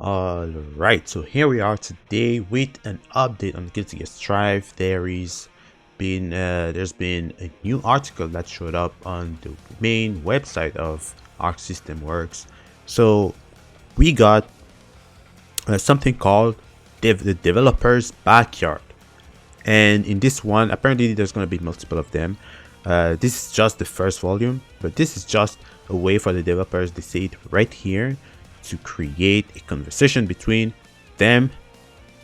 Alright, so here we are today with an update on Guilty Gear Strive. There's been a new article that showed up on the main website of Artstation Works. So we got something called the developer's backyard, and in this one apparently there's going to be multiple of them. This is just the first volume, but this is just a way for the developers, they say it right here, to create a conversation between them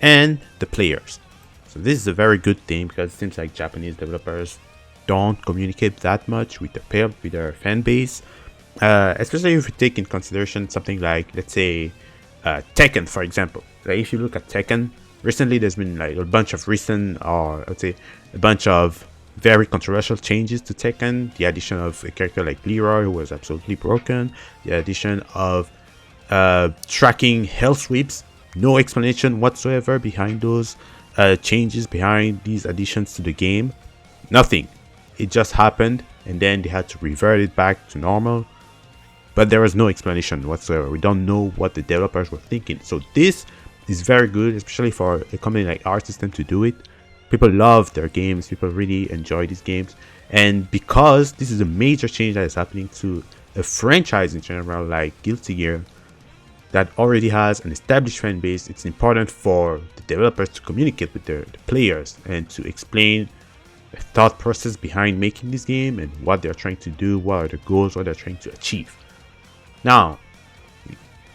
and the players. So this is a very good thing because it seems like Japanese developers don't communicate that much with their fan base, especially if you take in consideration something like, let's say, Tekken, for example. Like if you look at Tekken, recently there's been like a bunch of very controversial changes to Tekken. The addition of a character like Leroy, who was absolutely broken. The addition of tracking hell sweeps. No explanation whatsoever behind those changes, behind these additions to the game. Nothing. It just happened, and then they had to revert it back to normal. But there was no explanation whatsoever. We don't know what the developers were thinking. So this is very good, especially for a company like Artstation to do it. People love their games. People really enjoy these games. And because this is a major change that is happening to a franchise in general like Guilty Gear, that already has an established fan base, it's important for the developers to communicate with the players and to explain the thought process behind making this game and what they're trying to do, what are the goals, what they're trying to achieve. Now,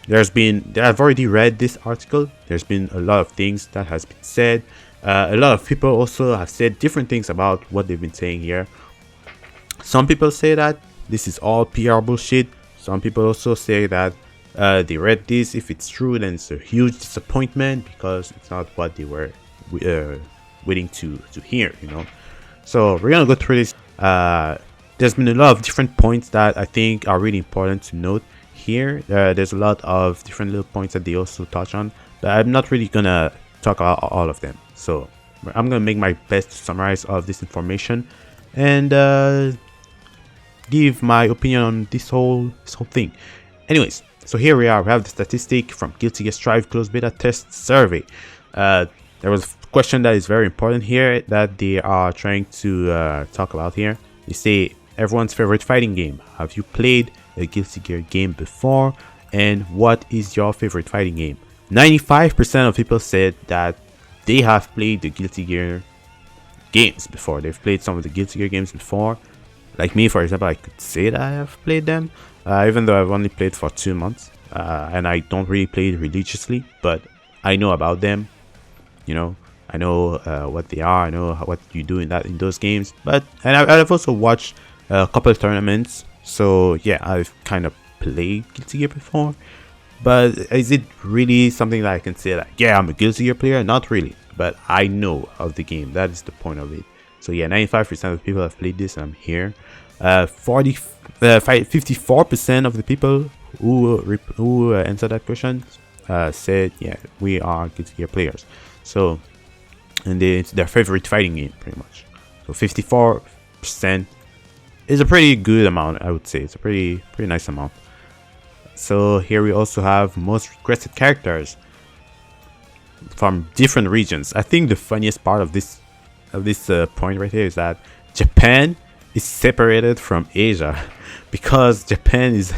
I've already read this article. There's been a lot of things that has been said. A lot of people also have said different things about what they've been saying here. Some people say that this is all PR bullshit. Some people also say that they read this. If it's true, then it's a huge disappointment because it's not what they were waiting to hear, you know. So we're gonna go through this. There's been a lot of different points that I think are really important to note here. There's a lot of different little points that they also touch on, but I'm not really gonna talk about all of them. So I'm gonna make my best to summarize all of this information and give my opinion on this whole thing. Anyways, so here we are. We have the statistic from Guilty Gear Strive closed beta test survey. There was a question that is very important here that they are trying to talk about here. They say everyone's favorite fighting game. Have you played a Guilty Gear game before? And what is your favorite fighting game? 95% of people said that they have played the Guilty Gear games before. They've played some of the Guilty Gear games before. Like me, for example, I could say that I have played them. Even though I've only played for 2 months, and I don't really play it religiously, but I know about them. You know, I know what they are. I know what you do in those games. And I've also watched a couple of tournaments. So yeah, I've kind of played Guilty Gear before. But is it really something that I can say that yeah, I'm a Guilty Gear player? Not really, but I know of the game. That is the point of it. So yeah, 95% of people have played this, and I'm here. 54% of the people who answered that question said yeah, we are Guilty Gear players. So, and it's their favorite fighting game pretty much. So 54% is a pretty good amount, I would say. It's a pretty nice amount. So here we also have most requested characters from different regions. I think the funniest part of this point right here is that Japan is separated from Asia because Japan is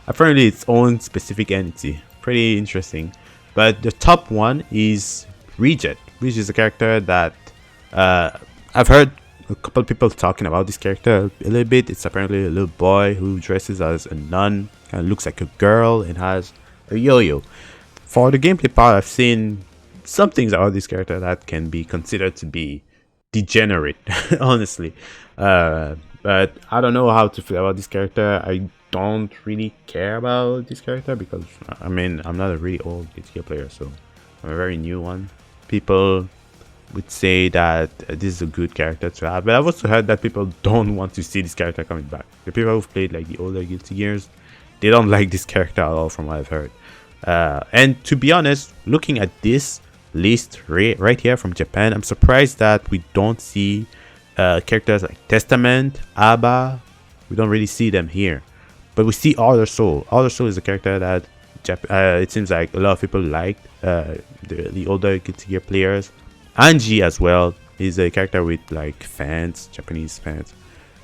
apparently its own specific entity. Pretty interesting. But the top one is Regent, which is a character that I've heard a couple of people talking about this character a little bit. It's apparently a little boy who dresses as a nun, kind of looks like a girl, and has a yo-yo. For the gameplay part, I've seen some things about this character that can be considered to be degenerate, honestly. But I don't know how to feel about this character. I don't really care about this character because I mean, I'm not a really old Guilty Gear player, so I'm a very new one. People would say that this is a good character to have, but I've also heard that people don't want to see this character coming back. The people who've played like the older Guilty Gears, they don't like this character at all, from what I've heard. And to be honest, looking at this list right here from Japan, I'm surprised that we don't see characters like Testament, Abba. We don't really see them here, but we see Other Soul. Other Soul is a character that It seems like a lot of people liked the older Guilty Gear players. Anji as well is a character with like fans, Japanese fans.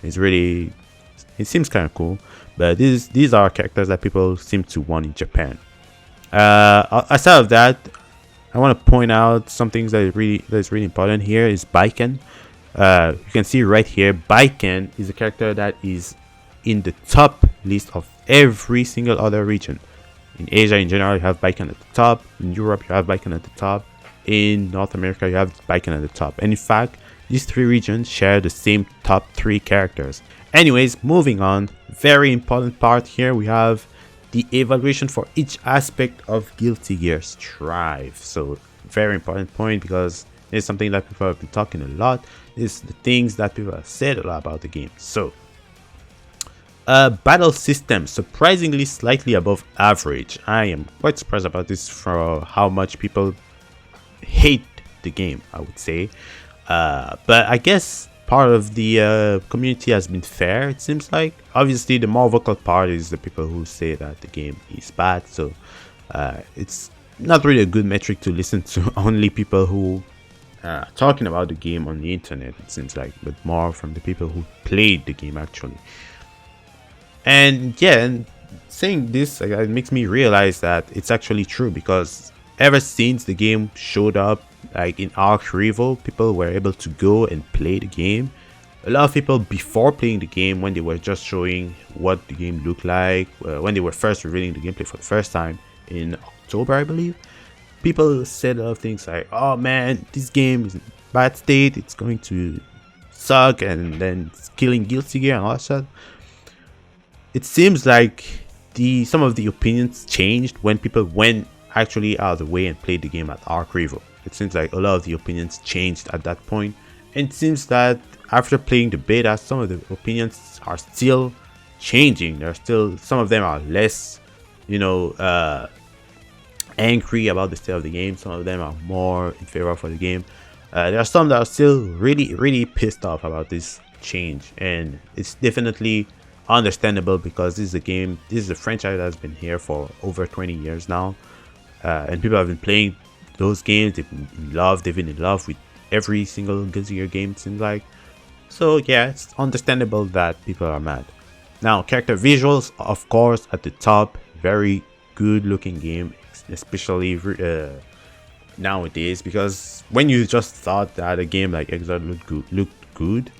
It seems kind of cool, but these are characters that people seem to want in Japan. Aside of that, I want to point out some things that is really important here is Baiken. You can see right here, Baiken is a character that is in the top list of every single other region. In Asia in general, you have Baiken at the top. In Europe, you have Baiken at the top. In North America, you have Baiken at the top. And in fact, these three regions share the same top 3 characters. Anyways, moving on. Very important part here. We have the evaluation for each aspect of Guilty Gear Strive. So, very important point because it's something that people have been talking a lot. It's the things that people have said a lot about the game. So, battle system, surprisingly slightly above average. I am quite surprised about this for how much people hate the game, I would say. But I guess part of the community has been fair, it seems like. Obviously, the more vocal part is the people who say that the game is bad. So it's not really a good metric to listen to only people who are talking about the game on the internet, it seems like, but more from the people who played the game actually. And yeah, and saying this, it makes me realize that it's actually true because ever since the game showed up, like in Arc Revo, people were able to go and play the game. A lot of people before playing the game, when they were just showing what the game looked like, when they were first revealing the gameplay for the first time in October, I believe, people said a lot of things like, "Oh man, this game is in bad state. It's going to suck," and then it's killing Guilty Gear and all that stuff. It seems like some of the opinions changed when people went actually out of the way and played the game at Arc Revo. It seems like a lot of the opinions changed at that point, and it seems that after playing the beta, some of the opinions are still changing. Some of them are less, angry about the state of the game. Some of them are more in favor for the game. There are some that are still really pissed off about this change, and it's definitely understandable because this is a franchise that has been here for over 20 years now, and people have been playing those games. They've been in love with every single Guilty Gear game, it seems like. So yeah, it's understandable that people are mad. Now, character visuals, of course, at the top. Very good looking game, especially nowadays, because when you just thought that a game like Exile looked good,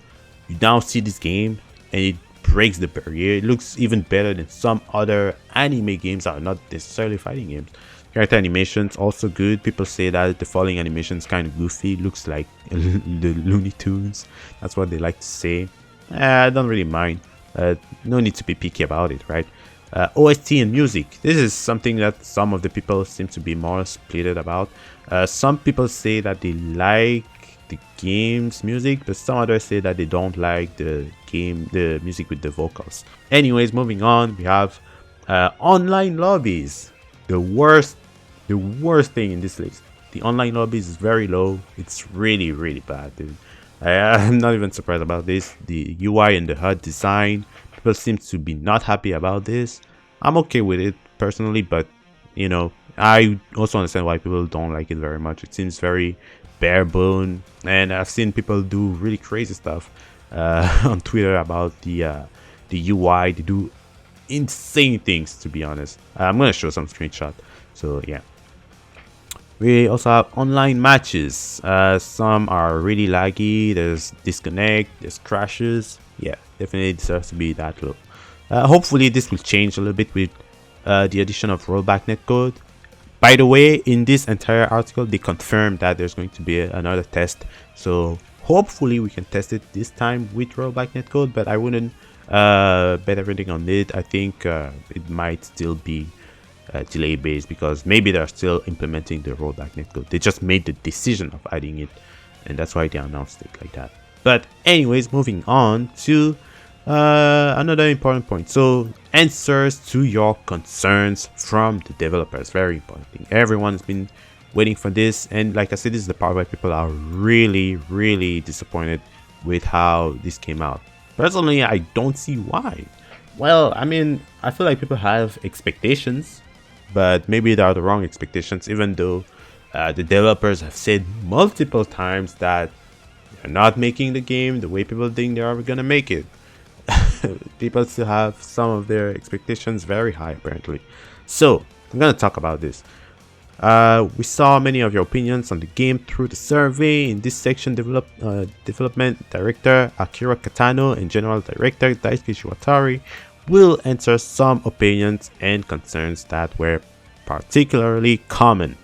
you now see this game and it breaks the barrier. It looks even better than some other anime games that are not necessarily fighting games. Character animations also good. People say that the falling animation is kind of goofy. It looks like the Looney Tunes. That's what they like to say. I don't really mind. No need to be picky about it, right? OST and music. This is something that some of the people seem to be more splitted about. Some people say that they like the game's music, but some others say that they don't like the music with the vocals. Anyways, moving on, we have online lobbies. The worst thing in this list. The online lobbies is very low. It's really bad, dude. I'm not even surprised about this. The UI and the HUD design, people seem to be not happy about this. I'm okay with it personally, but I also understand why people don't like it very much. It seems very bare bone, and I've seen people do really crazy stuff on Twitter about the UI. They do insane things, to be honest. I'm gonna show some screenshots. So yeah, we also have online matches. Some are really laggy. There's disconnect, there's crashes. Yeah, definitely deserves to be that low. Hopefully this will change a little bit with the addition of rollback netcode. By the way, in this entire article, they confirmed that there's going to be another test. So hopefully we can test it this time with rollback netcode, but I wouldn't bet everything on it. I think it might still be delay based because maybe they're still implementing the rollback netcode. They just made the decision of adding it, and that's why they announced it like that. But anyways, moving on to another important point. So answers to your concerns from the developers. Very important thing. Everyone's been waiting for this, and like I said, this is the part where people are really disappointed with how this came out. Personally, I don't see why. Well, I mean, I feel like people have expectations but maybe they are the wrong expectations, even though the developers have said multiple times that they're not making the game the way people think they are gonna make it. People still have some of their expectations very high, apparently. So I'm gonna talk about this. We saw many of your opinions on the game through the survey. In this section, development director Akira Katano and general director Daisuke Shiwatari will answer some opinions and concerns that were particularly common.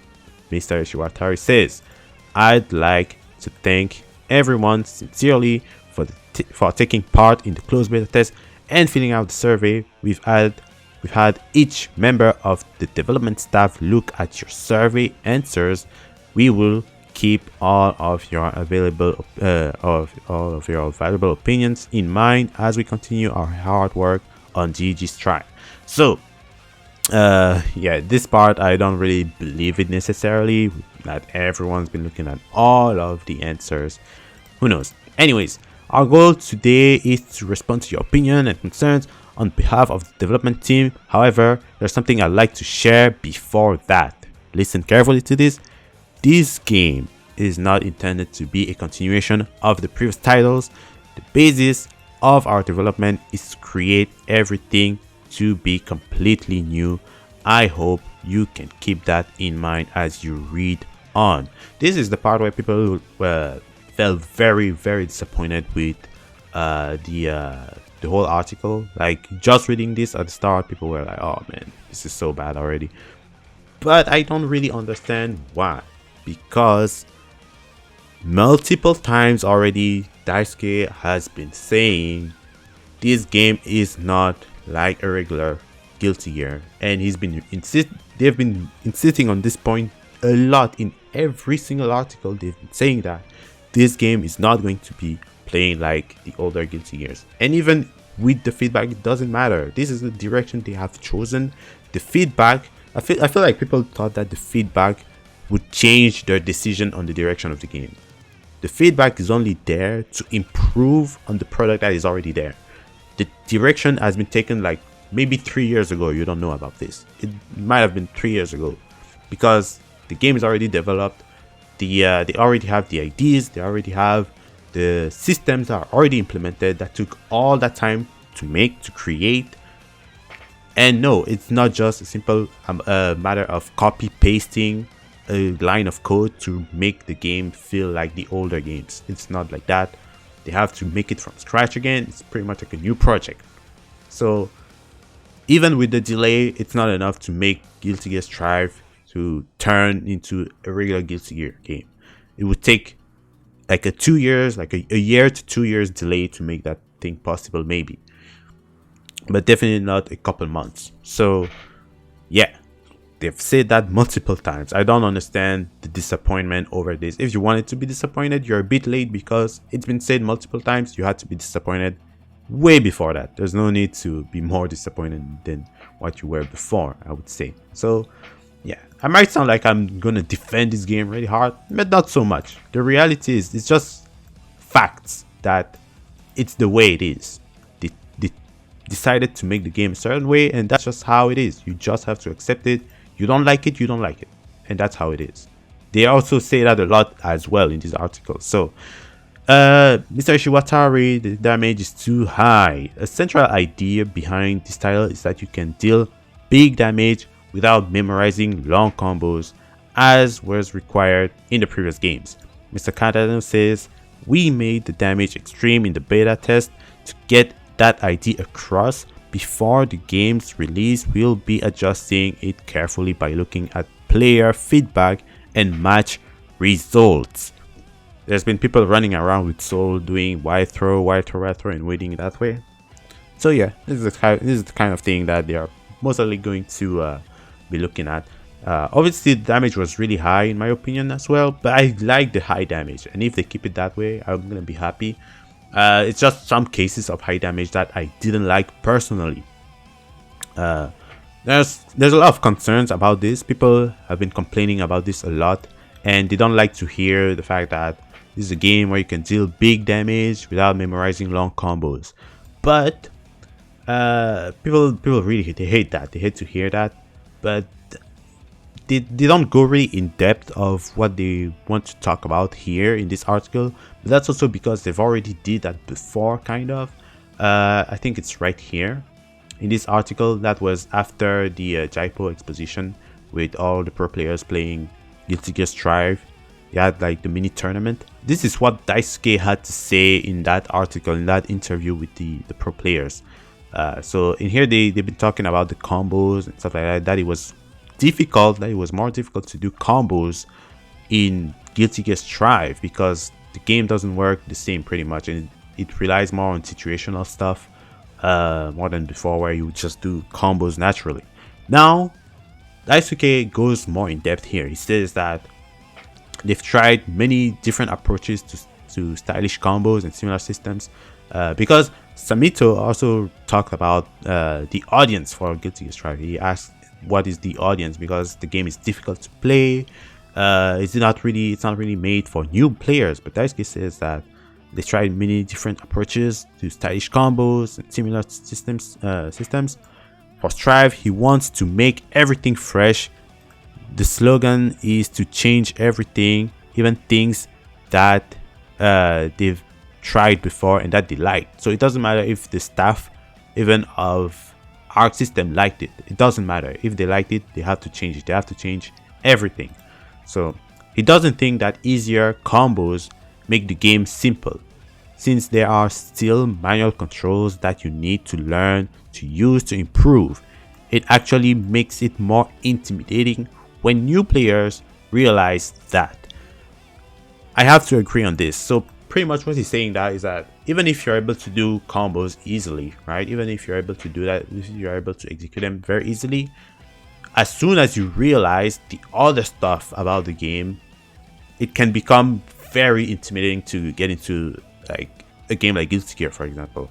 Mr. Shiwatari says, "I'd like to thank everyone sincerely for taking part in the closed beta test and filling out the survey. We've had each member of the development staff look at your survey answers. We will keep all of your valuable opinions in mind as we continue our hard work on GG Strike." So yeah, this part I don't really believe it necessarily, that everyone's been looking at all of the answers. Who knows? Anyways, our goal today is to respond to your opinion and concerns on behalf of the development team. However, there's something I'd like to share before that. Listen carefully to this. This game is not intended to be a continuation of the previous titles. The basis of our development is to create everything to be completely new. I hope you can keep that in mind as you read on. This is the part where people felt very, very disappointed with the whole article. Like, just reading this at the start, people were like, "Oh man, this is so bad already." But I don't really understand why, because multiple times already Daisuke has been saying this game is not like a regular Guilty Gear, and they've been insisting on this point a lot in every single article. They've been saying that this game is not going to be playing like the older Guilty Gears, and even with the feedback, it doesn't matter. This is the direction they have chosen. The feedback, I feel like people thought that the feedback would change their decision on the direction of the game. The feedback is only there to improve on the product that is already there. The direction has been taken like maybe 3 years ago. You don't know about this. It might have been 3 years ago, because the game is already developed. They already have the ideas. They already have the systems that are already implemented, that took all that time to make, to create. And no, it's not just a simple matter of copy pasting a line of code to make the game feel like the older games. It's not like that. They have to make it from scratch again. It's pretty much like a new project. So even with the delay, it's not enough to make Guilty Gear Strive to turn into a regular Guilty Gear game. It would take like a year to 2 years delay to make that thing possible, maybe, but definitely not a couple months. So yeah, they've said that multiple times. I don't understand the disappointment over this. If you wanted to be disappointed, you're a bit late, because it's been said multiple times. You had to be disappointed way before that. There's no need to be more disappointed than what you were before, I would say. So yeah, I might sound like I'm gonna defend this game really hard, but not so much. The reality is, it's just facts that it's the way it is. They decided to make the game a certain way, and that's just how it is. You just have to accept it. You don't like it, you don't like it, and that's how it is. They also say that a lot as well in this article. So Mr. Shiwatari, the damage is too high. A central idea behind this title is that you can deal big damage without memorizing long combos, as was required in the previous games. Mr. Katano says, "We made the damage extreme in the beta test to get that idea across. Before the game's release, we'll be adjusting it carefully by looking at player feedback and match results." There's been people running around with Soul doing wide throw, and waiting that way. So yeah, this is the kind of thing that they are mostly going to be looking at. Obviously, the damage was really high in my opinion as well, but I like the high damage, and if they keep it that way, I'm gonna be happy. It's just some cases of high damage that I didn't like personally. There's a lot of concerns about this. People have been complaining about this a lot, and they don't like to hear the fact that this is a game where you can deal big damage without memorizing long combos. But people really, they hate that. They hate to hear that. But they don't go really in depth of what they want to talk about here in this article, but that's also because they've already did that before, kind of. I think it's right here in this article. That was after the Jaipo exposition with all the pro players playing Guilty Gear Strive. They had like the mini tournament. This is what Daisuke had to say in that article, in that interview with the pro players. So in here they've been talking about the combos and stuff like that, that it was difficult, that it was more difficult to do combos in Guilty Gear Strive because the game doesn't work the same pretty much, and it relies more on situational stuff more than before, where you would just do combos naturally. Now Daisuke goes more in depth here. He says that they've tried many different approaches to stylish combos and similar systems, because Samito also talked about the audience for Guilty Gear Strive. He asked what is the audience, because the game is difficult to play. It's not really made for new players. But Daisuke says that they tried many different approaches to stylish combos and similar systems. For Strive, he wants to make everything fresh. The slogan is to change everything, even things that they've tried before and that they liked. So it doesn't matter if the staff even of Arc System liked it. It doesn't matter. If they liked it, they have to change it. They have to change everything. So he doesn't think that easier combos make the game simple, since there are still manual controls that you need to learn to use to improve. It actually makes it more intimidating when new players realize that. I have to agree on this. So pretty much what he's saying that is that even if you're able to do combos easily, right? Even if you're able to do that, if you're able to execute them very easily, as soon as you realize the other stuff about the game, it can become very intimidating to get into like a game like Guilty Gear, for example.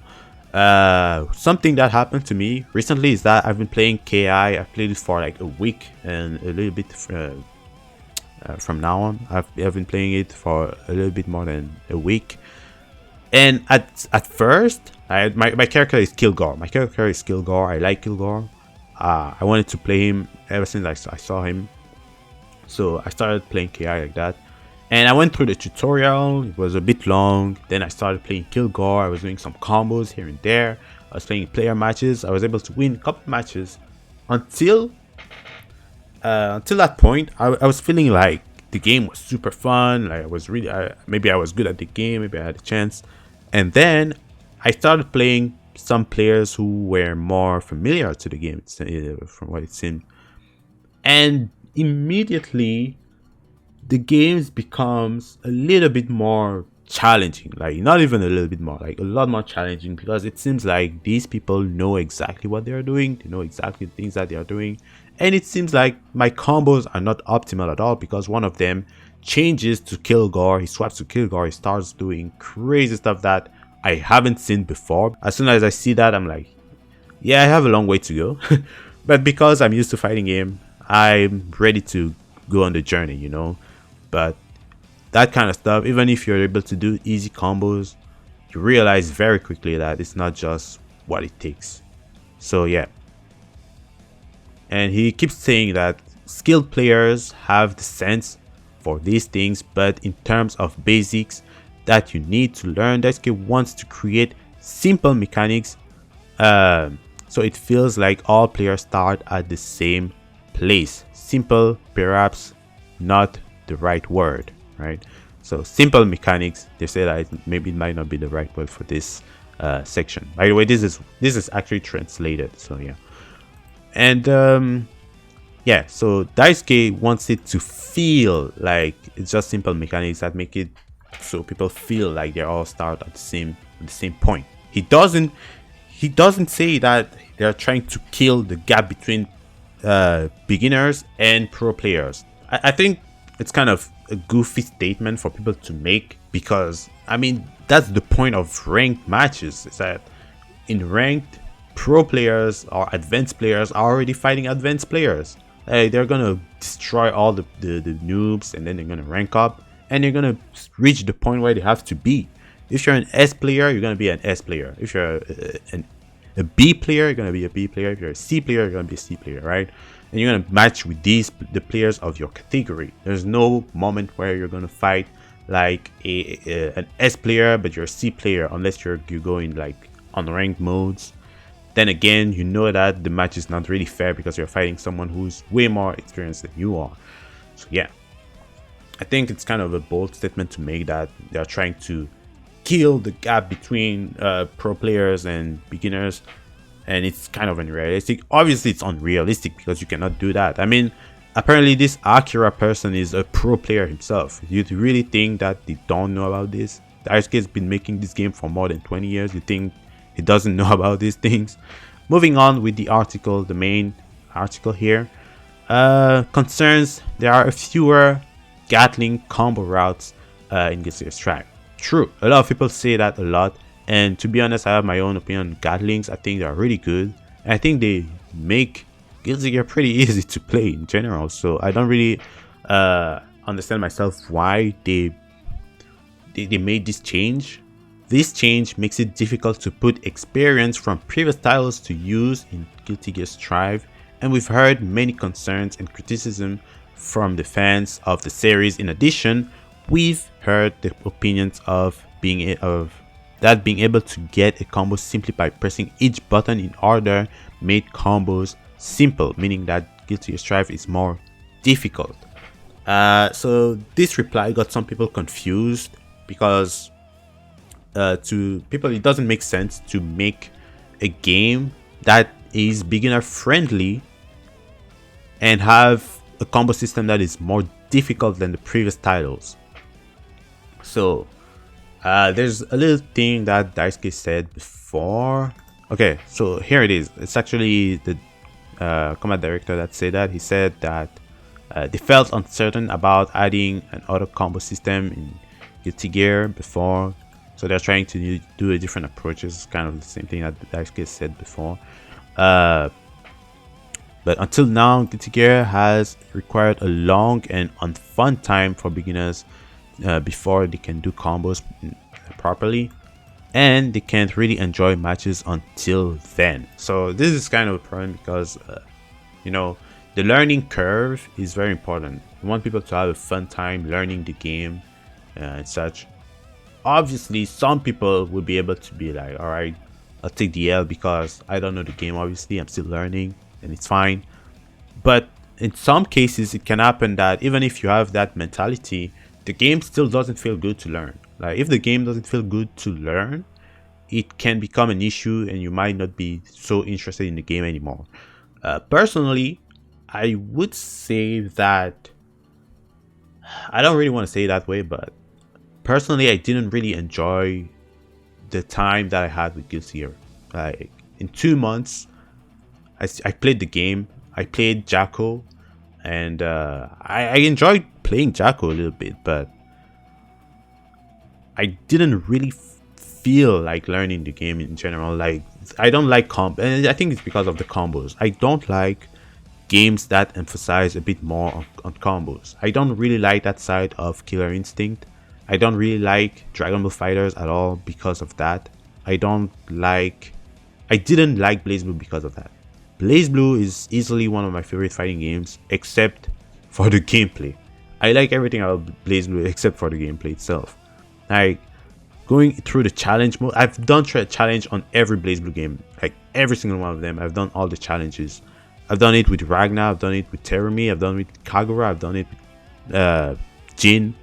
Something that happened to me recently is that I've been playing KI. I've played it for like a week and a little bit from now on. I've been playing it for a little bit more than a week. And at first, my character is Kilgore. I like Kilgore. I wanted to play him ever since I saw him. So I started playing KI like that. And I went through the tutorial. It was a bit long. Then I started playing Kilgore. I was doing some combos here and there. I was playing player matches. I was able to win a couple matches. Until that point, I was feeling like the game was super fun. Like I was really, maybe I was good at the game. Maybe I had a chance. And then I started playing some players who were more familiar to the game, from what it seemed. And immediately, the games becomes a little bit more challenging. Like not even a little bit more, like a lot more challenging, because it seems like these people know exactly what they are doing. They know exactly the things that they are doing. And it seems like my combos are not optimal at all, because one of them changes to Kilgore. He swaps to Kilgore. He starts doing crazy stuff that I haven't seen before. As soon as I see that, I'm like, yeah, I have a long way to go. But because I'm used to fighting him, I'm ready to go on the journey, you know. But that kind of stuff, even if you're able to do easy combos, you realize very quickly that it's not just what it takes. So yeah. And he keeps saying that skilled players have the sense for these things, but in terms of basics that you need to learn, Daisuke wants to create simple mechanics, so it feels like all players start at the same place. Simple, perhaps not the right word, right? So simple mechanics, they say that maybe it might not be the right word for this section. By the way, this is actually translated, so yeah. And yeah, so Daisuke wants it to feel like it's just simple mechanics that make it so people feel like they all start at the same point. He doesn't say that they're trying to kill the gap between beginners and pro players. I think it's kind of a goofy statement for people to make, because I mean that's the point of ranked matches, is that in ranked, pro players or advanced players are already fighting advanced players. They're gonna destroy all the noobs, and then they're gonna rank up, and they're gonna reach the point where they have to be. If you're an S player, you're gonna be an S player. If you're a B player, you're gonna be a B player. If you're a C player, you're gonna be a C player, right? and you're gonna match with the players of your category. There's no moment where you're gonna fight like an S player but you're a C player, unless you're going like unranked modes. Then again, you know that the match is not really fair because you're fighting someone who's way more experienced than you are. So yeah, I think it's kind of a bold statement to make that they're trying to kill the gap between pro players and beginners, and it's kind of unrealistic. Obviously it's unrealistic because you cannot do that. I mean, apparently this Akira person is a pro player himself. You really think that they don't know about this? Daisuke has been making this game for more than 20 years. You think he doesn't know about these things? Moving on with the article, the main article here. Concerns: there are fewer Gatling combo routes in Guilty Gear Strive. True, a lot of people say that a lot, and to be honest, I have my own opinion on Gatlings. I think they are really good. I think they make Guilty Gear pretty easy to play in general, so I don't really understand myself why they made this change. This change makes it difficult to put experience from previous titles to use in Guilty Gear Strive, and we've heard many concerns and criticism from the fans of the series. In addition, we've heard the opinions of being able to get a combo simply by pressing each button in order made combos simple, meaning that Guilty Gear Strive is more difficult. So this reply got some people confused because to people it doesn't make sense to make a game that is beginner friendly and have a combo system that is more difficult than the previous titles. So there's a little thing that Daisuke said before. Okay, so here it is. It's actually the combat director that said that. He said that they felt uncertain about adding an auto combo system in Guilty Gear before, so they're trying to do a different approach. It's kind of the same thing that Daisuke said before. But until now, Guilty Gear has required a long and unfun time for beginners before they can do combos properly, and they can't really enjoy matches until then. So this is kind of a problem because you know, the learning curve is very important. You want people to have a fun time learning the game and such. Obviously some people will be able to be like, all right, I'll take the L because I don't know the game. Obviously I'm still learning and it's fine. But in some cases it can happen that even if you have that mentality, the game still doesn't feel good to learn. Like if the game doesn't feel good to learn, it can become an issue and you might not be so interested in the game anymore. Personally, I would say that I don't really want to say it that way, but personally I didn't really enjoy the time that I had with Guilty Gear. Like in 2 months I played the game. I played Jacko, and I enjoyed playing Jacko a little bit, but I didn't really feel like learning the game in general. Like I don't like and I think it's because of the combos. I don't like games that emphasize a bit more on combos. I don't really like that side of Killer Instinct. I don't really like Dragon Ball FighterZ at all because of that. I didn't like BlazBlue because of that. BlazBlue is easily one of my favorite fighting games, except for the gameplay. I like everything about BlazBlue except for the gameplay itself. Like going through the challenge mode, I've done challenge on every BlazBlue game, like every single one of them. I've done all the challenges. I've done it with Ragnar, I've done it with Terumi, I've done it with Kagura, I've done it with Jin.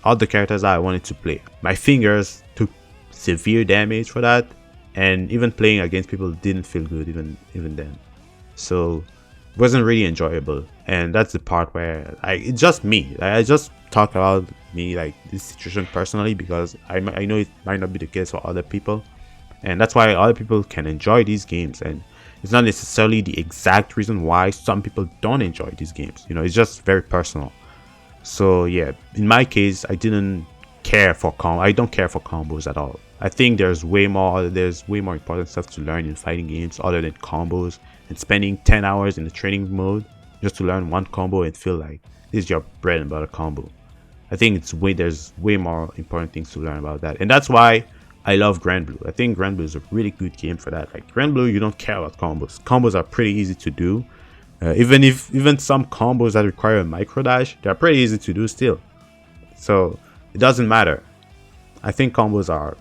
All the characters that I wanted to play. My fingers took severe damage for that, and even playing against people didn't feel good even then. So it wasn't really enjoyable, and that's the part where it's just me. I just talk about me, like this situation personally, because I know it might not be the case for other people, and that's why other people can enjoy these games, and it's not necessarily the exact reason why some people don't enjoy these games. You know, it's just very personal. So yeah, in my case, I don't care for combos at all. I think there's way more important stuff to learn in fighting games other than combos, and spending 10 hours in the training mode just to learn one combo and feel like this is your bread and butter combo. I think there's way more important things to learn about that, and that's why I love Granblue. I think Granblue is a really good game for that. Like Granblue, you don't care about combos. Combos are pretty easy to do. Even some combos that require a micro dash, they're pretty easy to do still. So it doesn't matter. I think combos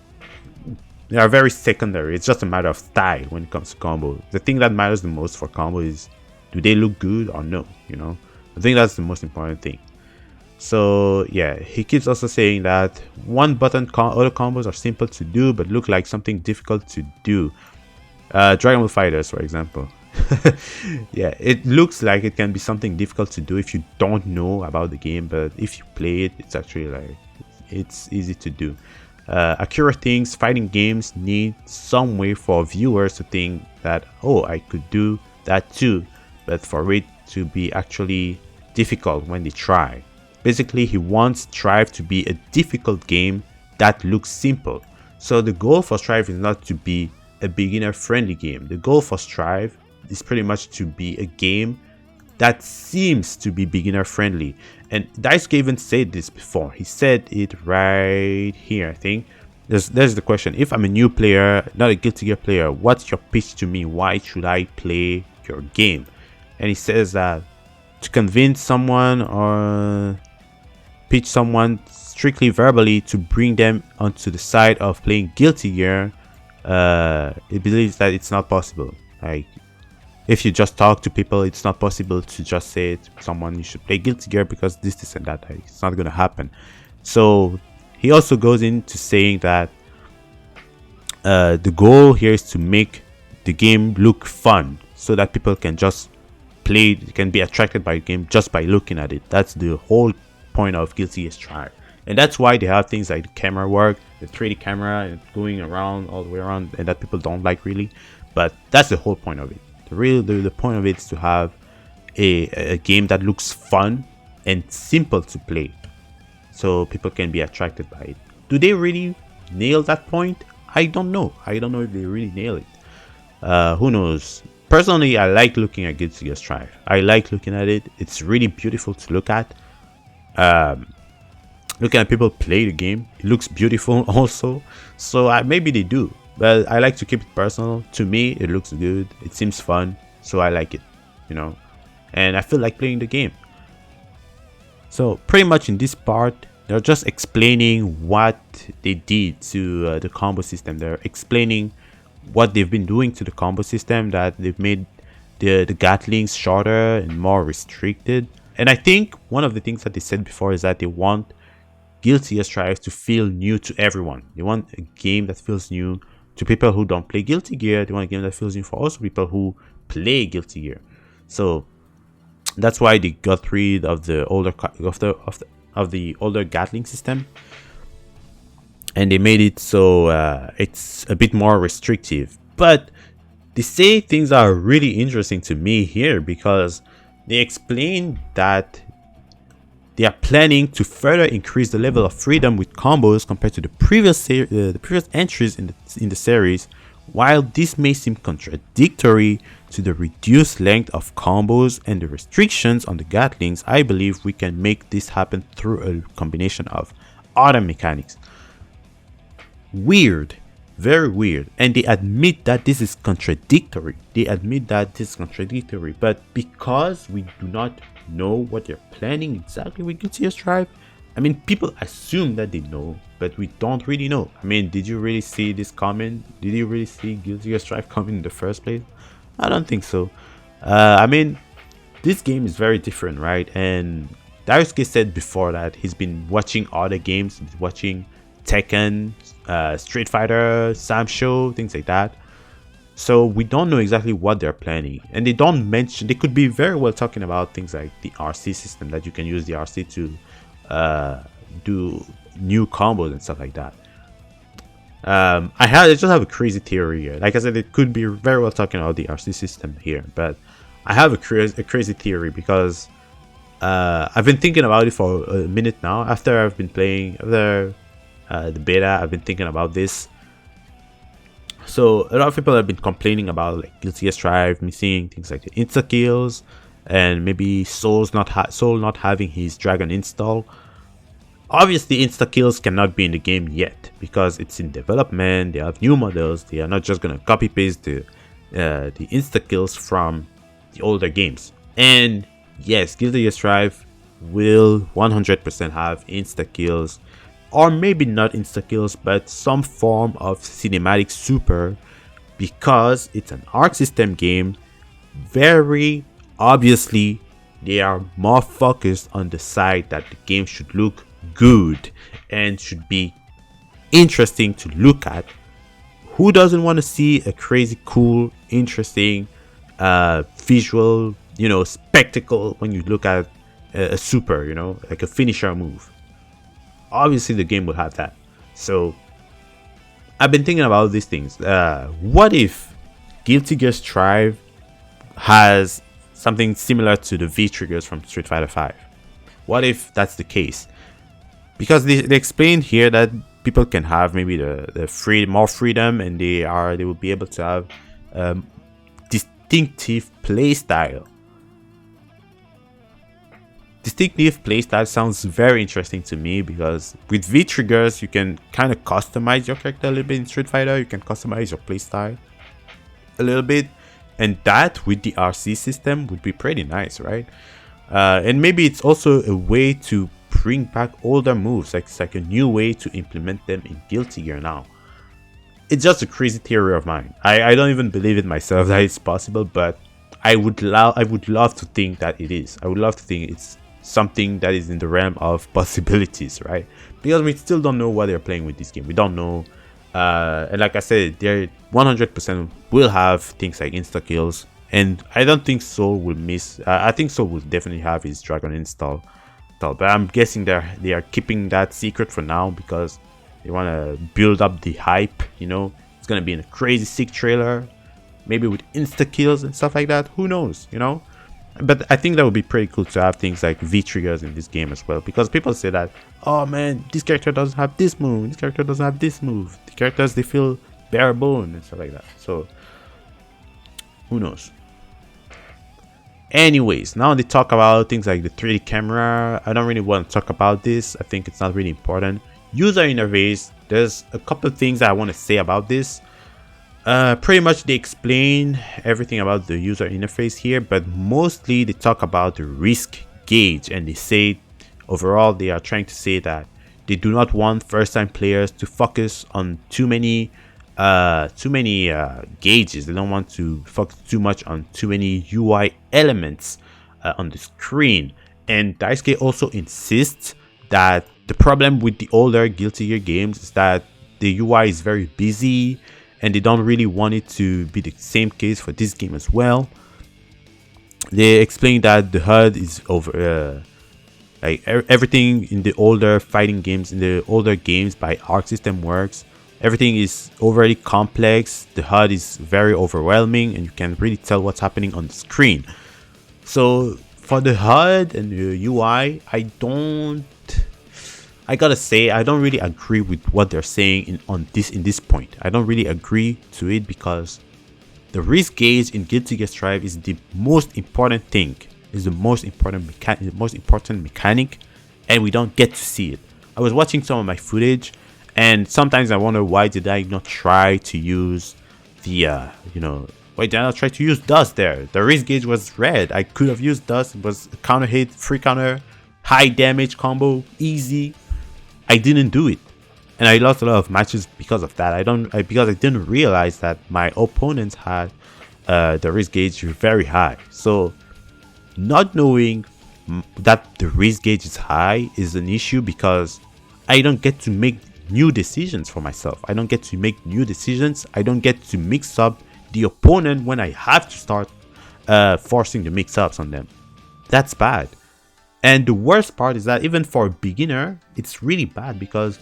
they are very secondary. It's just a matter of style when it comes to combos. The thing that matters the most for combo is, do they look good or no? I think that's the most important thing. So yeah, he keeps also saying that one button auto combos are simple to do but look like something difficult to do. Dragon Ball Fighters, for example. Yeah, it looks like it can be something difficult to do if you don't know about the game, but if you play it, it's actually like it's easy to do. Accurate things, fighting games need some way for viewers to think that, oh, I could do that too, but for it to be actually difficult when they try. Basically, he wants Strive to be a difficult game that looks simple. So the goal for Strive is not to be a beginner friendly game. The goal for Strive is pretty much to be a game that seems to be beginner friendly. And Daisuke even said this before. He said it right here, I think. There's the question. If I'm a new player, not a Guilty Gear player, what's your pitch to me? Why should I play your game? And he says that to convince someone or pitch someone strictly verbally to bring them onto the side of playing Guilty Gear, he believes that it's not possible. Like, if you just talk to people, it's not possible to just say to someone you should play Guilty Gear because this and that. Like, it's not gonna happen. So he also goes into saying that the goal here is to make the game look fun so that people can just play, can be attracted by the game just by looking at it. That's the whole point of Guilty Gear Strive. And that's why they have things like the camera work, the 3D camera and going around all the way around, and that people don't like really. But that's the whole point of it. The point of it is to have a game that looks fun and simple to play, so people can be attracted by it. Do they really nail that point? I don't know. I don't know if they really nail it. Who knows? Personally, I like looking at Guilty Gear Strive. I like looking at it. It's really beautiful to look at. Looking at people play the game, it looks beautiful also. So maybe they do, but I like to keep it personal. To me, it looks good. It seems fun, so I like it, and I feel like playing the game. So pretty much in this part, they're just explaining what they did to the combo system. They're explaining what they've been doing to the combo system, that they've made the Gatlings shorter and more restricted. And I think one of the things that they said before is that they want Guilty Gear Strive to feel new to everyone. They want a game that feels new to people who don't play Guilty Gear. They want a game that feels new for also people who play Guilty Gear. So that's why they got rid of the older of the older Gatling system, and they made it so it's a bit more restrictive. But they say things are really interesting to me here, because they explain that they are planning to further increase the level of freedom with combos compared to the previous entries in the series. While this may seem contradictory to the reduced length of combos and the restrictions on the Gatlings, I believe we can make this happen through a combination of other mechanics. Weird, very weird. And they admit that this is contradictory. But because we do not know what they're planning exactly with Guilty Gear Strive, I mean, people assume that they know, but we don't really know. I mean, did you really see this coming? Did you really see Guilty Gear Strive coming in the first place? I don't think so. I mean, this game is very different, right? And Daisuke said before that he's been watching other games, he's watching Tekken, Street Fighter, Sam Show, things like that. So we don't know exactly what they're planning, and they don't mention. They could be very well talking about things like the RC system, that you can use the RC to do new combos and stuff like that. I just have a crazy theory here. Like I said, it could be very well talking about the RC system here, but I have a crazy theory because I've been thinking about it for a minute now. After I've been playing the beta, I've been thinking about this. So a lot of people have been complaining about like Guilty Gear Strive missing things like the insta kills, and maybe Soul not having his dragon install. Obviously, insta kills cannot be in the game yet because it's in development. They have new models. They are not just gonna copy paste the insta kills from the older games. And yes, Guilty Gear Strive will 100% have insta kills, or maybe not insta kills, but some form of cinematic super, because it's an Arc System game. Very obviously, they are more focused on the side that the game should look good and should be interesting to look at. Who doesn't want to see a crazy, cool, interesting visual, spectacle when you look at a super, like a finisher move? Obviously, the game will have that. So, I've been thinking about these things. What if Guilty Gear Strive has something similar to the V triggers from Street Fighter V? What if that's the case? Because they explain here that people can have maybe the more freedom, and they will be able to have distinctive playstyle. Distinctive playstyle sounds very interesting to me, because with V triggers you can kind of customize your character a little bit in Street Fighter. You can customize your playstyle a little bit, and that with the RC system would be pretty nice, right? And maybe it's also a way to bring back older moves. It's like a new way to implement them in Guilty Gear now. It's just a crazy theory of mine. I don't even believe it myself that it's possible, but I would love to think that it is. I would love to think it's something that is in the realm of possibilities, right? Because we still don't know what they're playing with this game. We don't know. And like I said, they 100% will have things like insta kills, and I don't think Soul will miss. I think Soul will definitely have his Dragon install, but I'm guessing they are keeping that secret for now because they want to build up the hype. It's gonna be in a crazy sick trailer, maybe with insta kills and stuff like that. Who knows? But I think that would be pretty cool to have things like V triggers in this game as well, because people say that, oh man, this character doesn't have this move, this character doesn't have this move. The characters, they feel bare bone and stuff like that. So who knows? Anyways, now they talk about things like the 3D camera. I don't really want to talk about this. I think it's not really important. User interface, there's a couple of things that I want to say about this. Pretty much they explain everything about the user interface here, but mostly they talk about the risk gauge, and they say overall they are trying to say that they do not want first-time players to focus on too many gauges. They don't want to focus too much on too many UI elements on the screen. And Daisuke also insists that the problem with the older Guilty Gear games is that the UI is very busy, and they don't really want it to be the same case for this game as well. They explain that the HUD is over, like everything in the older fighting games, in the older games by Arc System Works, everything is already complex. The HUD is very overwhelming, and you can really tell what's happening on the screen. So for the HUD and the UI, I gotta say, I don't really agree with what they're saying in this point. I don't really agree to it, because the risk gauge in Guilty Gear Strive is the most important thing. Is the most important mechanic, and we don't get to see it. I was watching some of my footage, and sometimes I wonder, why did I not try to use the why did I not try to use dust there? The risk gauge was red. I could have used dust. It was a counter hit, free counter, high damage combo, easy. I didn't do it, and I lost a lot of matches because of that. Because I didn't realize that my opponents had the risk gauge very high. So not knowing that the risk gauge is high is an issue, because I don't get to make new decisions for myself. I don't get to make new decisions. I don't get to mix up the opponent when I have to start forcing the mix-ups on them. That's bad. And the worst part is that even for a beginner, it's really bad, because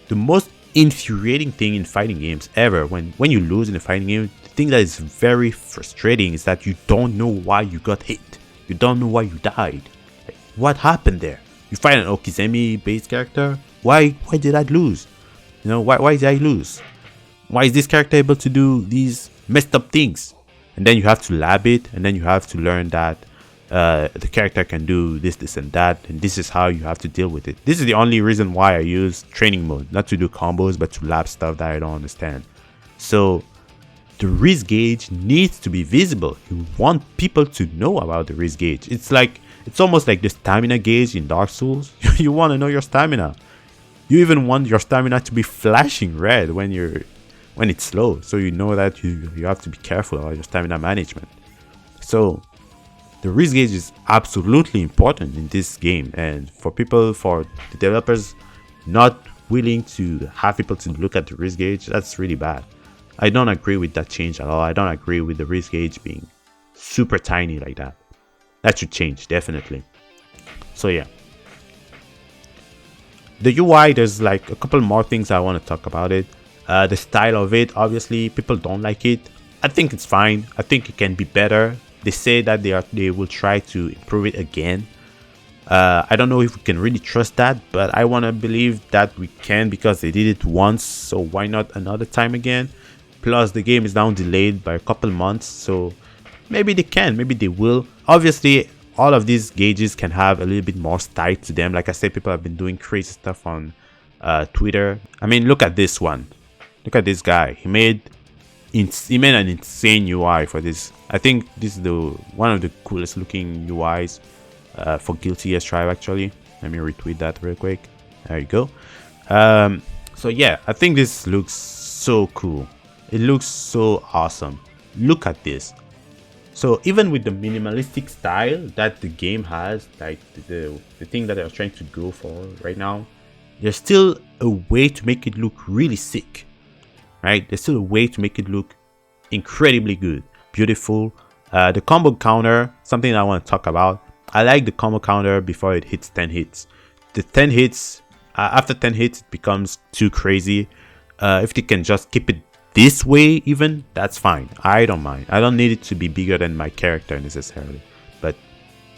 the most infuriating thing in fighting games ever, when you lose in a fighting game, the thing that is very frustrating is that you don't know why you got hit. You don't know why you died. Like, what happened there? You fight an Okizeme based character. Why did I lose? Why did I lose? Why is this character able to do these messed up things? And then you have to lab it, and then you have to learn that the character can do this and that, and this is how you have to deal with it. This is the only reason why I use training mode, not to do combos, but to lab stuff that I don't understand. So the risk gauge needs to be visible. You want people to know about the risk gauge. It's almost like the stamina gauge in Dark Souls. You want to know your stamina. You even want your stamina to be flashing red when it's low, so you know that you have to be careful about your stamina management. So the risk gauge is absolutely important in this game, and for the developers not willing to have people to look at the risk gauge, that's really bad. I don't agree with that change at all. I don't agree with the risk gauge being super tiny like that. That should change, definitely. So yeah. The UI, there's like a couple more things I want to talk about it. The style of it, obviously, people don't like it. I think it's fine. I think it can be better. They say that they will try to improve it again. I don't know if we can really trust that, but I want to believe that we can because they did it once, so why not another time again? Plus, the game is now delayed by a couple months, so maybe they can, maybe they will. Obviously, all of these gauges can have a little bit more style to them. Like I said, people have been doing crazy stuff on Twitter. I mean, look at this one. Look at this guy. He made an insane UI for this. I think this is one of the coolest looking UIs for Guilty Gear Strive, actually. Let me retweet that real quick. There you go. So yeah, I think this looks so cool. It looks so awesome. Look at this. So even with the minimalistic style that the game has, like the thing that they're trying to go for right now, there's still a way to make it look really sick, right? There's still a way to make it look incredibly good, beautiful. The combo counter, something I want to talk about. I like the combo counter before it hits 10 hits. The 10 hits, after 10 hits, it becomes too crazy. If they can just keep it this way even, that's fine. I don't mind. I don't need it to be bigger than my character necessarily. But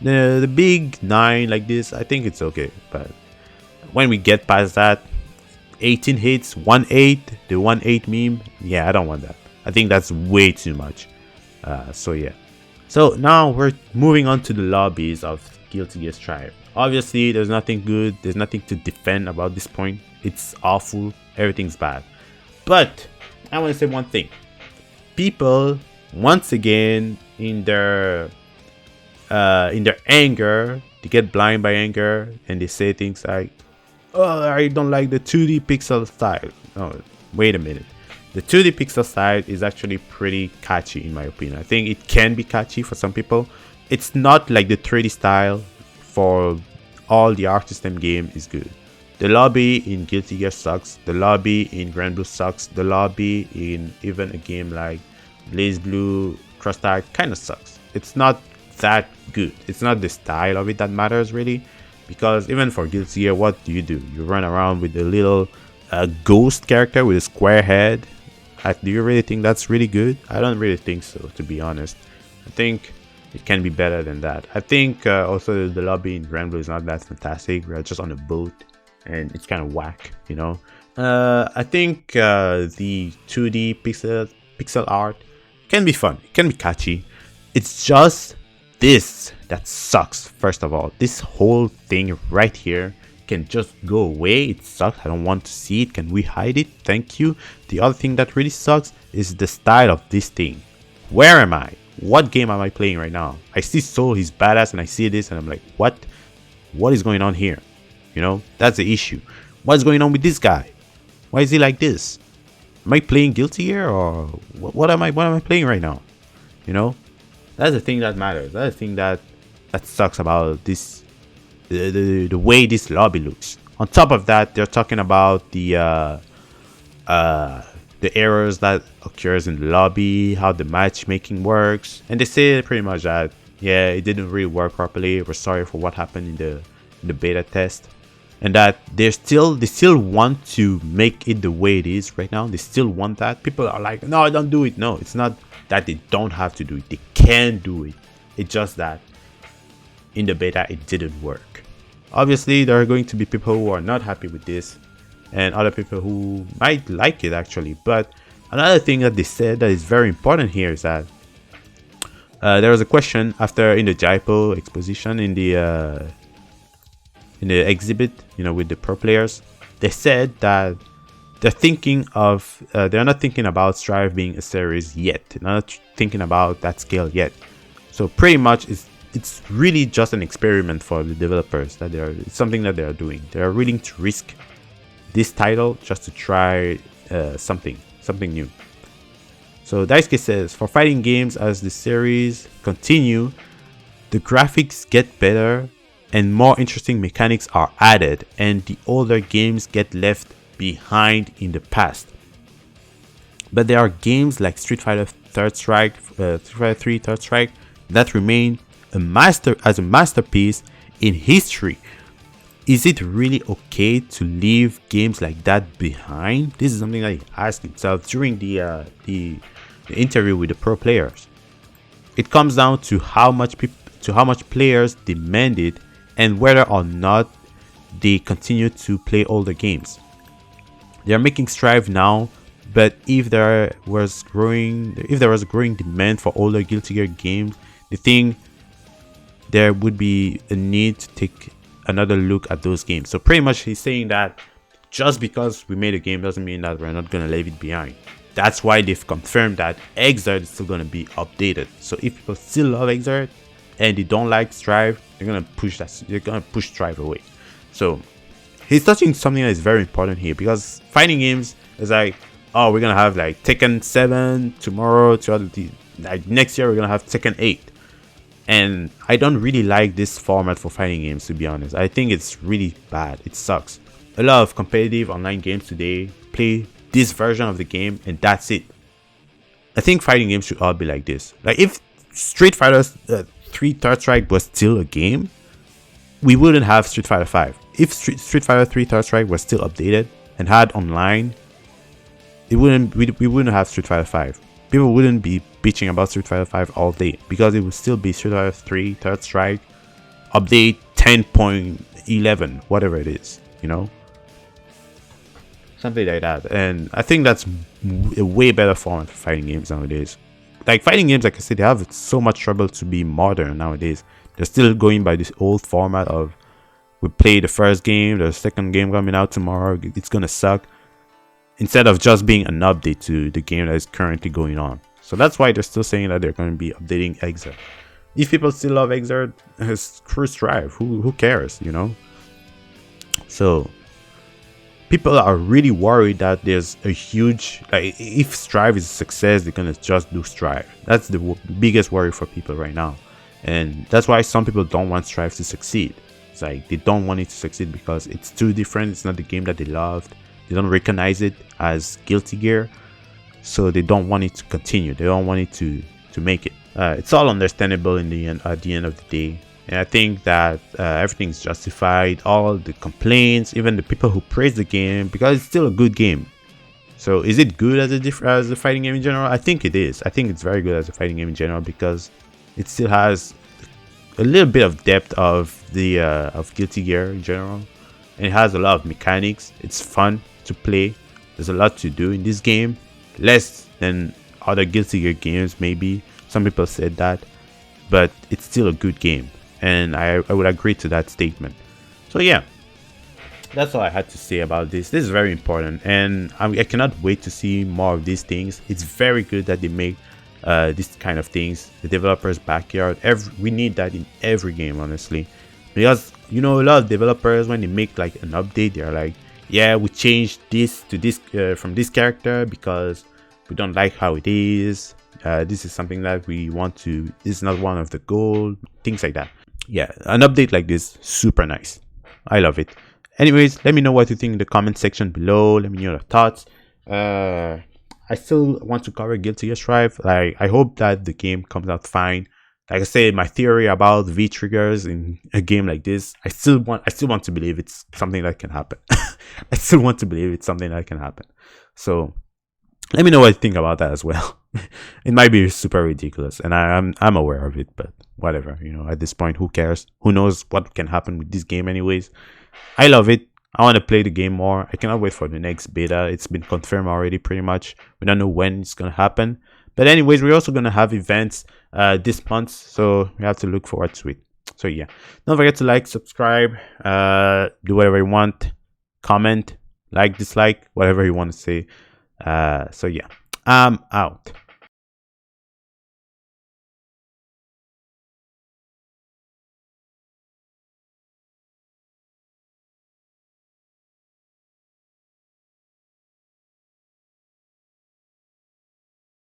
the big 9 like this, I think it's okay. But when we get past that, 18 hits, 1-8, the 1-8 meme, yeah, I don't want that. I think that's way too much. So yeah. So now we're moving on to the lobbies of Guilty Gear Strive. Obviously, there's nothing good. There's nothing to defend about this point. It's awful. Everything's bad. But I want to say one thing. People, once again, in their anger, they get blind by anger, and they say things like, "Oh, I don't like the 2D pixel style." No, wait a minute. The 2D pixel style is actually pretty catchy in my opinion. I think it can be catchy for some people. It's not like the 3D style for all the Artstation game is good. The lobby in Guilty Gear sucks. The lobby in Grand Blue sucks. The lobby in even a game like Blaze Blue Crossfire kind of sucks. It's not that good. It's not the style of it that matters really. Because even for Guilty Gear, what do? You run around with a little ghost character with a square head. Do you really think that's really good? I don't really think so, to be honest. I think it can be better than that. I think also the lobby in Grand Blue is not that fantastic. We're just on a boat and it's kind of whack, you know. I think the 2D pixel art can be fun. It can be catchy. It's just this that sucks. First of all, this whole thing right here can just go away. It sucks. I don't want to see it. Can we hide it? Thank you. The other thing that really sucks is the style of this thing. Where am I? What game am I playing right now? I see Soul, he's badass, and I see this and I'm like, what is going on here? You know, that's the issue. What's going on with this guy? Why is he like this? Am I playing Guilty Gear or what am I playing right now? You know, that's the thing that matters. That's the thing that sucks about this, the way this lobby looks. On top of that, they're talking about the errors that occurs in the lobby, how the matchmaking works, and they say pretty much that yeah, it didn't really work properly. We're sorry for what happened in the beta test, and that they still want to make it the way it is right now. They still want that. People are like, no, don't do it. No, it's not that they don't have to do it. They can do it. It's just that in the beta it didn't work. Obviously, there are going to be people who are not happy with this, and other people who might like it actually. But another thing that they said that is very important here is that there was a question after in the Jaipo exposition in the exhibit, you know, with the pro players. They said that they're not thinking about Strive being a series yet. They're not thinking about that scale yet. So pretty much it's really just an experiment for the developers that it's something that they're doing. They're willing to risk this title just to try something new. So Daisuke says, for fighting games as the series continue, the graphics get better and more interesting mechanics are added, and the older games get left behind in the past. But there are games like Street Fighter Third Strike, Street Fighter 3 Third Strike that remain a masterpiece in history. Is it really okay to leave games like that behind? This is something that he asked himself during the interview with the pro players. It comes down to how much players demand it and whether or not they continue to play older games. They are making Strive now, but if there was a growing demand for older Guilty Gear games, I think there would be a need to take another look at those games. So pretty much he's saying that just because we made a game doesn't mean that we're not going to leave it behind. That's why they've confirmed that Exert is still going to be updated. So if people still love Exert and they don't like Strive, they're going to push Strive away. So he's touching something that is very important here, because fighting games is like, oh, we're going to have like Tekken 7 tomorrow, like next year we're going to have Tekken 8. And I don't really like this format for fighting games, to be honest. I think it's really bad. It sucks. A lot of competitive online games today play this version of the game and that's it. I think fighting games should all be like this. Like if Street Fighter 3 Third Strike was still a game, we wouldn't have Street Fighter 5. If Street Fighter 3 Third Strike was still updated and had online, we wouldn't have Street Fighter 5. People wouldn't be bitching about Street Fighter 5 all day, because it would still be Street Fighter 3 Third Strike update 10.11, whatever it is, you know, something like that. And I think that's a way better format for fighting games nowadays. Like fighting games, like I said, they have so much trouble to be modern nowadays. They're still going by this old format of, we play the first game, the second game coming out tomorrow, it's gonna suck, instead of just being an update to the game that is currently going on. So that's why they're still saying that they're going to be updating Exert. If people still love Exert, screw Strive. Who cares, you know? So people are really worried that there's a huge, like, if Strive is a success, they're going to just do Strive. That's the biggest worry for people right now. And that's why some people don't want Strive to succeed. It's like they don't want it to succeed because it's too different. It's not the game that they loved. They don't recognize it as Guilty Gear, so they don't want it to continue. They don't want it to make it. It's all understandable in the end, at the end of the day, and I think that everything's justified. All the complaints, even the people who praise the game, because it's still a good game. So is it good as a fighting game in general? I think it is. I think it's very good as a fighting game in general, because it still has a little bit of depth of the of Guilty Gear in general, and it has a lot of mechanics. It's fun to play. There's a lot to do in this game, less than other Guilty Gear games maybe. Some people said that, but it's still a good game, and I would agree to that statement. So yeah, that's all I had to say about this. This is very important, and I cannot wait to see more of these things. It's very good that they make these kind of things, the developers' backyard. We need that in every game, honestly, because you know, a lot of developers, when they make like an update, they're like, yeah, we changed this to this from this character because we don't like how it is. This is something that we want to, this is not one of the goals, things like that. Yeah, an update like this, super nice. I love it. Anyways, let me know what you think in the comment section below. Let me know your thoughts. I still want to cover Guilty Gear Strive. Like, I hope that the game comes out fine. Like I said, my theory about V triggers in a game like this, I still want to believe it's something that can happen. I still want to believe it's something that can happen. So let me know what you think about that as well. It might be super ridiculous, and I'm aware of it, but whatever, you know, at this point, who cares? Who knows what can happen with this game anyways? I love it. I want to play the game more. I cannot wait for the next beta. It's been confirmed already pretty much. We don't know when it's going to happen. But anyways, we're also going to have events this month, so we have to look forward to it. So yeah, don't forget to like, subscribe, do whatever you want, comment, Like, dislike, whatever you want to say. So yeah, I'm out.